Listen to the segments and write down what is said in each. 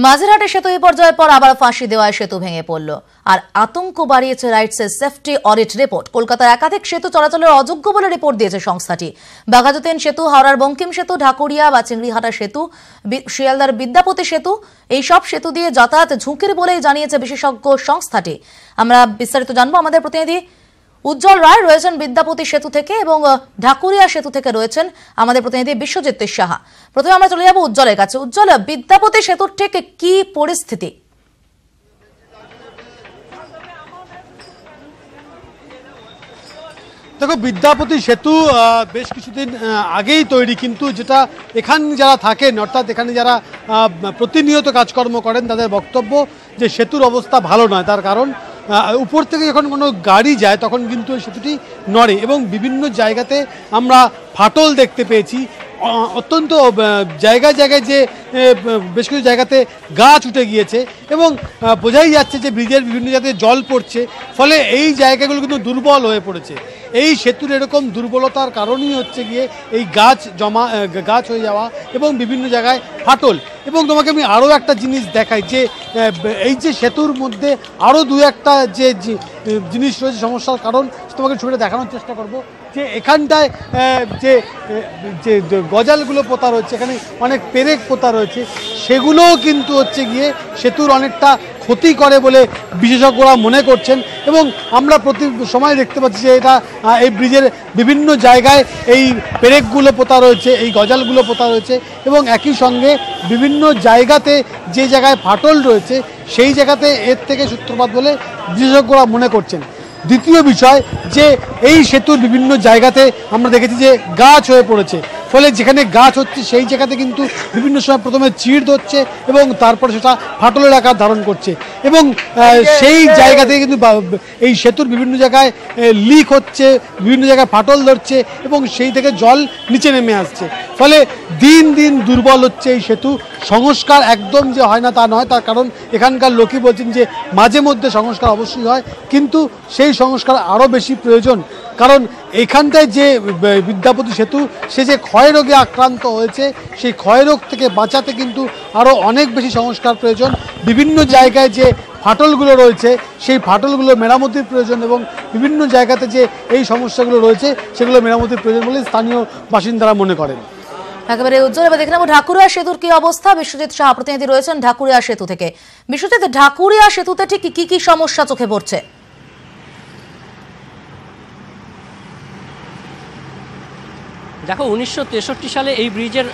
মাঝেরহাটে সেতু এই পর্যায়ের পর আবার ফাঁসি দেওয়ায় সেতু ভেঙে পড়ল আর আতঙ্ক বাড়িয়েছে রাইটসের সেফটি অডিট রিপোর্ট। কলকাতার একাধিক সেতু চলাচলের অযোগ্য বলে রিপোর্ট দিয়েছে সংস্থাটি। বাঘাযতীন সেতু, হাওড়ার বঙ্কিম সেতু, ঢাকুরিয়া বা চিংড়িহাটা সেতু, শিয়ালদার বিদ্যাপতি সেতু, এই সব সেতু দিয়ে যাতায়াত ঝুঁকির বলেই জানিয়েছে বিশেষজ্ঞ সংস্থাটি। আমরা বিস্তারিত জানবো। আমাদের প্রতিনিধি উজ্জ্বল রায় রয়েছেন বিদ্যাপতি সেতু থেকে এবং ঢাকুরিয়া সেতু থেকে রয়েছেন আমাদের প্রতিনিধি বিশ্বজিৎ সাহা। প্রথমে আমরা চলে যাব উজ্জ্বলের কাছে। উজ্জ্বল, বিদ্যাপতি সেতুর ঠিক কি পরিস্থিতি? দেখো, বিদ্যাপতি সেতু বেশ কিছুদিন আগেই তৈরি, কিন্তু যেটা এখানে যারা থাকেন, অর্থাৎ এখানে যারা প্রতিনিয়ত কাজকর্ম করেন, তাদের বক্তব্য যে সেতুর অবস্থা ভালো নয়। তার কারণ উপর থেকে যখন কোনো গাড়ি যায় তখন কিন্তু সেতুটি নড়ে এবং বিভিন্ন জায়গাতে আমরা ফাটল দেখতে পেয়েছি। অত্যন্ত জায়গায় জায়গায় যে বেশ কিছু জায়গাতে গাছ উঠে গিয়েছে এবং বোঝাই যাচ্ছে যে ব্রিজের বিভিন্ন জায়গায় জল পড়ছে, ফলে এই জায়গাগুলো কিন্তু দুর্বল হয়ে পড়েছে। এই সেতুর এরকম দুর্বলতার কারণই হচ্ছে গিয়ে এই গাছ হয়ে যাওয়া এবং বিভিন্ন জায়গায় ফাটল। এবং তোমাকে আমি আরও একটা জিনিস দেখাই যে এই যে সেতুর মধ্যে আরও দু একটা যে জিনিস রয়েছে সমস্যার কারণ, তোমাকে ছবিটা দেখানোর চেষ্টা করব। যে এখানটায় যে যে গজালগুলো পোতা রয়েছে, এখানে অনেক পেরেক পোতা রয়েছে, সেগুলোও কিন্তু হচ্ছে গিয়ে সেতুর অনেকটা ক্ষতি করে বলে বিশেষজ্ঞরা মনে করছেন। এবং আমরা প্রতি সময় দেখতে পাচ্ছি যে এই ব্রিজের বিভিন্ন জায়গায় এই পেরেকগুলো পোতা রয়েছে, এই গজালগুলো পোতা রয়েছে এবং একই সঙ্গে বিভিন্ন জায়গাতে যে জায়গায় ফাটল রয়েছে সেই জায়গাতে এর থেকে সূত্রপাত বলে বিশেষজ্ঞরা মনে করছেন। দ্বিতীয় বিষয় যে এই সেতুর বিভিন্ন জায়গাতে আমরা দেখেছি যে গাছ হয়ে পড়েছে, ফলে যেখানে গাছ হচ্ছে সেই জায়গাতে কিন্তু বিভিন্ন সময় প্রথমে চিড় ধরছে এবং তারপর সেটা ফাটলের আকার ধারণ করছে এবং সেই জায়গাতে কিন্তু এই সেতুর বিভিন্ন জায়গায় লিক হচ্ছে, বিভিন্ন জায়গায় ফাটল ধরছে এবং সেই থেকে জল নিচে নেমে আসছে। ফলে দিন দিন দুর্বল হচ্ছে এই সেতু। সংস্কার একদম যে হয় না তা নয়, তার কারণ এখানকার লোকই বলছেন যে মাঝে মধ্যে সংস্কার অবশ্যই হয়, কিন্তু সেই সংস্কার আরও বেশি প্রয়োজন। কারণ এখানটায় যে বিদ্যাপতি সেতু, সে যে ক্ষয়রোগে আক্রান্ত হয়েছে, সেই ক্ষয়রোগ থেকে বাঁচাতে কিন্তু আরও অনেক বেশি সংস্কার প্রয়োজন। বিভিন্ন জায়গায় যে ফাটলগুলো রয়েছে সেই ফাটলগুলো মেরামতির প্রয়োজন এবং বিভিন্ন জায়গাতে যে এই সমস্যাগুলো রয়েছে সেগুলো মেরামতির প্রয়োজন বলে স্থানীয় বাসিন্দারা মনে করেন। একেবারে উজ্জ্বল। এবার দেখে নেব ঢাকুরিয়া সেতুর কি অবস্থা। বিশ্বজিৎ সাহা প্রতিনিধি রয়েছেন ঢাকুরিয়া সেতু থেকে। বিশ্বজিৎ, ঢাকুরিয়া সেতুতে ঠিক কি কি সমস্যা চোখে পড়ছে? দেখো, 1963 সালে এই ব্রিজের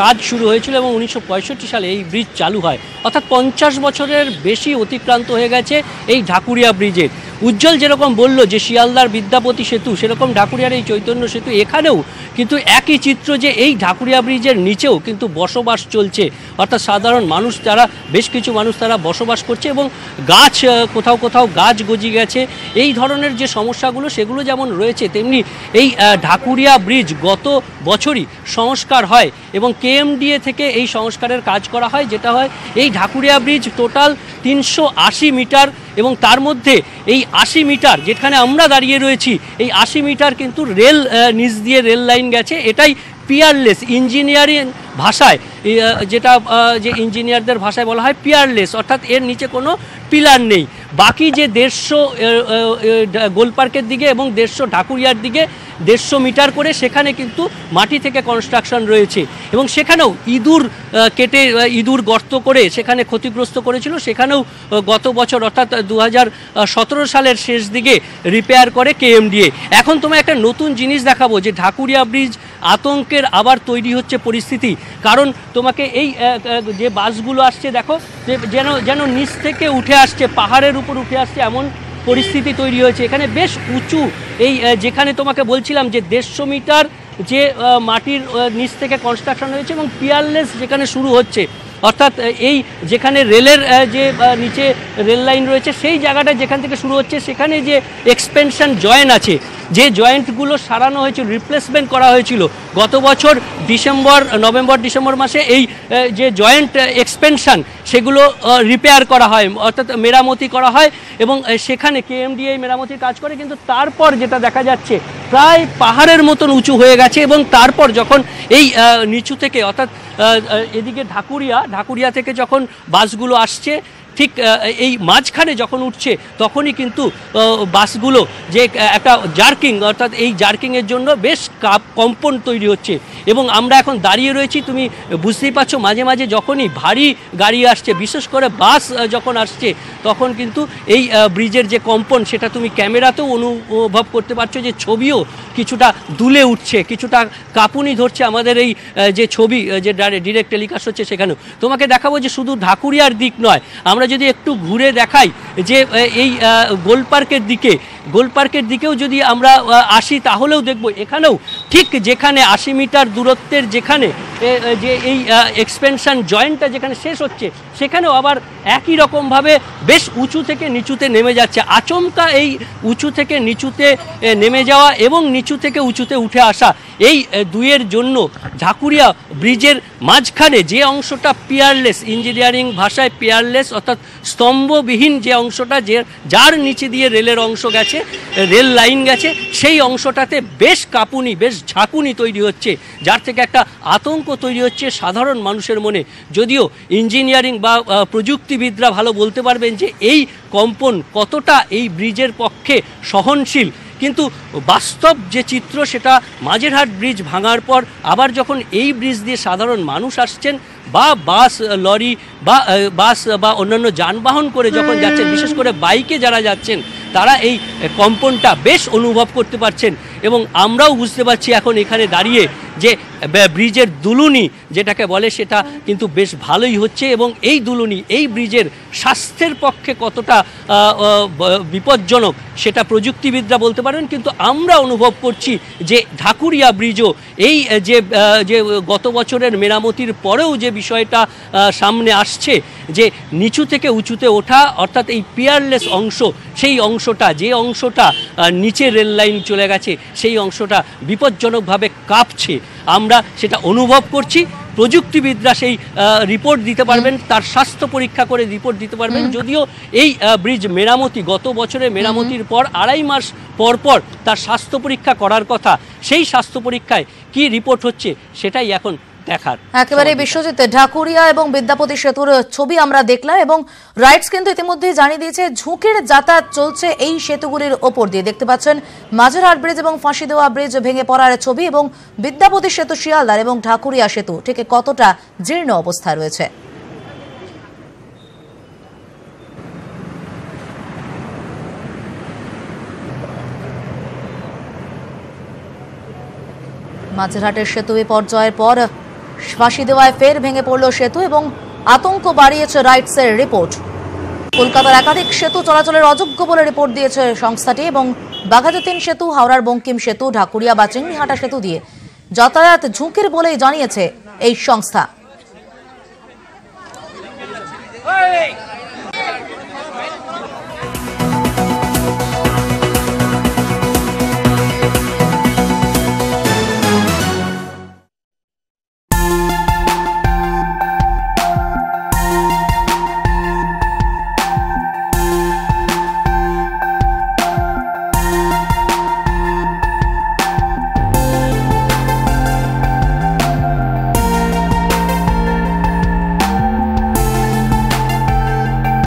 কাজ শুরু হয়েছিল এবং 1965 সালে এই ব্রিজ চালু হয়, অর্থাৎ 50 বছরের বেশি অতিক্রান্ত হয়ে গেছে এই ঢাকুরিয়া ব্রিজের। উজ্জ্বল যেরকম বলল যে শিয়ালদার বিদ্যাপতি সেতু, সেরকম ঢাকুরিয়ার এই চৈতন্য সেতু, এখানেও কিন্তু একই চিত্র যে এই ঢাকুরিয়া ব্রিজের নিচেও কিন্তু বসবাস চলছে, অর্থাৎ সাধারণ মানুষ, যারা বেশ কিছু মানুষ তারা বসবাস করছে এবং গাছ কোথাও কোথাও গাছ গজিয়ে গেছে। এই ধরনের যে সমস্যাগুলো সেগুলো যেমন রয়েছে, তেমনি এই ঢাকুরিয়া ব্রিজ গত বছরই সংস্কার হয় এবং কেএমডিএ থেকে এই সংস্কারের কাজ করা হয়, যেটা হয় এই ঢাকুরিয়া ব্রিজ টোটাল 380 মিটার এবং তার মধ্যে এই 80 মিটার যেখানে আমরা দাঁড়িয়ে রয়েছি, এই 80 মিটার কিন্তু রেল নিচ দিয়ে রেল লাইন গেছে। এটাই পিয়ারলেস, ইঞ্জিনিয়ারিং ভাষায় যেটা যে ইঞ্জিনিয়ারদের ভাষায় বলা হয় পিয়ারলেস, অর্থাৎ এর নিচে কোনো পিলার নেই। বাকি যে 150 গোলপার্কের দিকে এবং 150 ঢাকুরিয়ার দিকে 150 মিটার করে সেখানে কিন্তু মাটি থেকে কনস্ট্রাকশন রয়েছে এবং সেখানেও ইঁদুর গর্ত করে সেখানে ক্ষতিগ্রস্ত করেছিল। সেখানেও গত বছর অর্থাৎ 2017 সালের শেষ দিকে রিপেয়ার করে কেএমডিএ। এখন তোমায় একটা নতুন জিনিস দেখাবো যে ঢাকুরিয়া ব্রিজ আতঙ্কের আবার তৈরি হচ্ছে পরিস্থিতি। কারণ তোমাকে এই যে বাসগুলো আসছে দেখো, যেন নিচ থেকে উঠে আসছে, পাহাড়ের উপর উঠে আসছে, এমন পরিস্থিতি তৈরি হয়েছে। এখানে বেশ উঁচু, এই যেখানে তোমাকে বলছিলাম যে 150 মিটার যে মাটির নিচ থেকে কনস্ট্রাকশন হয়েছে এবং পিয়ারলেস যেখানে শুরু হচ্ছে, অর্থাৎ এই যেখানে রেলের যে নিচে রেল লাইন রয়েছে সেই জায়গাটা যেখান থেকে শুরু হচ্ছে সেখানে যে এক্সপেনশন জয়েন আছে যে জয়েন্টগুলো সারানো হয়েছিল, রিপ্লেসমেন্ট করা হয়েছিল গত বছর নভেম্বর ডিসেম্বর মাসে, এই যে জয়েন্ট এক্সপেনশন সেগুলো রিপেয়ার করা হয়, অর্থাৎ মেরামতি করা হয়, এবং সেখানে কেএমডিএ মেরামতির কাজ করে। কিন্তু তারপর যেটা দেখা যাচ্ছে প্রায় পাহাড়ের মতন উঁচু হয়ে গেছে, এবং তারপর যখন এই নিচু থেকে, অর্থাৎ এদিকে ঢাকুরিয়া থেকে যখন বাসগুলো আসছে, ঠিক এই মাঝখানে যখন উঠছে তখনই কিন্তু বাসগুলো যে একটা জার্কিং, অর্থাৎ এই জার্কিংয়ের জন্য বেশ কম্পন তৈরি হচ্ছে। এবং আমরা এখন দাঁড়িয়ে রয়েছি, তুমি বুঝতেই পারছো মাঝে মাঝে যখনই ভারী গাড়ি আসছে, বিশেষ করে বাস যখন আসছে, তখন কিন্তু এই ব্রিজের যে কম্পন সেটা তুমি ক্যামেরাতেও অনুভব করতে পারছো, যে ছবিও কিছুটা দুলে উঠছে, কিছুটা কাঁপুনি ধরছে আমাদের এই যে ছবি, যে ডিরেক্ট টেলিকাস্ট হচ্ছে সেখানেও। তোমাকে দেখাবো যে শুধু ঢাকুরিয়ার দিক নয়, আমরা যদি একটু ঘুরে দেখাই যে এই গোলপার্কের দিকেও যদি আমরা আসি, তাহলেও দেখব এখানেও ঠিক যেখানে 80 মিটার দূরত্বের যেখানে যে এই এক্সপেনশন জয়েন্টটা যেখানে শেষ হচ্ছে, সেখানেও আবার একই রকমভাবে বেশ উঁচু থেকে নিচুতে নেমে যাচ্ছে। আচমকা এই উঁচু থেকে নিচুতে নেমে যাওয়া এবং নিচু থেকে উঁচুতে উঠে আসা, এই দুইয়ের জন্য ঢাকুরিয়া ব্রিজের মাঝখানে যে অংশটা পিয়ারলেস, ইঞ্জিনিয়ারিং ভাষায় পিয়ারলেস, অর্থাৎ স্তম্ভবিহীন যে অংশটা, যার নিচে দিয়ে রেলের অংশ গেছে, রেল লাইন গেছে, সেই অংশটাতে বেশ কাঁপুনি, বেশ ঝাঁকুনি তৈরি হচ্ছে, যার থেকে একটা আতঙ্ক তৈরি হচ্ছে সাধারণ মানুষের মনে। যদিও ইঞ্জিনিয়ারিং বা প্রযুক্তিবিদরা ভালো বলতে পারবেন যে এই কম্পন কতটা এই ব্রিজের পক্ষে সহনশীল, কিন্তু বাস্তব যে চিত্র সেটা মাঝেরহাট ব্রিজ ভাঙার পর আবার যখন এই ব্রিজ দিয়ে সাধারণ মানুষ আসছেন, বা লরি বাস বা অন্যান্য যানবাহন করে যখন যাচ্ছেন, বিশেষ করে বাইকে যারা যাচ্ছেন, তারা এই কম্পনটা বেশ অনুভব করতে পারছেন। এবং আমরাও বুঝতে পারছি এখন এখানে দাঁড়িয়ে যে ব্রিজের দুলুনি যেটাকে বলে, সেটা কিন্তু বেশ ভালোই হচ্ছে, এবং এই দুলুনি এই ব্রিজের স্বাস্থ্যের পক্ষে কতটা বিপজ্জনক সেটা প্রযুক্তিবিদরা বলতে পারেন, কিন্তু আমরা অনুভব করছি যে ঢাকুরিয়া ব্রিজও এই যে গত বছরের মেরামতির পরেও যে বিষয়টা সামনে আসছে, যে নিচু থেকে উঁচুতে ওঠা, অর্থাৎ এই পিয়ারলেস অংশ, সেই অংশটা, যে অংশটা নিচে রেল লাইন চলে গেছে, সেই অংশটা বিপজ্জনকভাবে কাঁপছে। আমরা সেটা অনুভব করছি। প্রযুক্তিবিদরা সেই রিপোর্ট দিতে পারবেন, তার স্বাস্থ্য পরীক্ষা করে রিপোর্ট দিতে পারবেন। যদিও এই ব্রিজ মেরামতি, গত বছরে মেরামতির পর 2.5 মাস পর তার স্বাস্থ্য পরীক্ষা করার কথা, সেই স্বাস্থ্য পরীক্ষায় কি রিপোর্ট হচ্ছে সেটাই এখন দেখার। একেবারে বিশ্বজিৎ, ঢাকুরিয়া এবং বিদ্যাপতি সেতুর ছবি আমরা দেখলাম, এবং রাইটস কিন্তু ইতিমধ্যেই জানিয়ে দিয়েছে ঝুঁকির যাতায়াত চলছে এই সেতুগুলির ওপর দিয়ে। দেখতে পাচ্ছেন মাঝেরহাট ব্রিজ এবং ফাঁসি দেওয়া ব্রিজ ভেঙে পড়ার ছবি, এবং বিদ্যাপতি সেতু শিয়ালদার এবং ঢাকুরিয়া সেতু ঠিক কতটা জীর্ণ অবস্থায় রয়েছে। মাঝেরহাটের সেতু বিপর্যয়ের পর ফাঁসি দেওয়ায় ফের ভেঙে পড়ল সেতু, এবং আতঙ্ক বাড়িয়েছে রাইটসের রিপোর্ট। কলকাতার একাধিক সেতু চলাচলের অযোগ্য বলে রিপোর্ট দিয়েছে সংস্থাটি, এবং বাঘাযতীন সেতু, হাওড়ার বঙ্কিম সেতু, ঢাকুরিয়া বা চিংড়িহাটা সেতু দিয়ে যাতায়াত ঝুঁকির বলেই জানিয়েছে এই সংস্থা।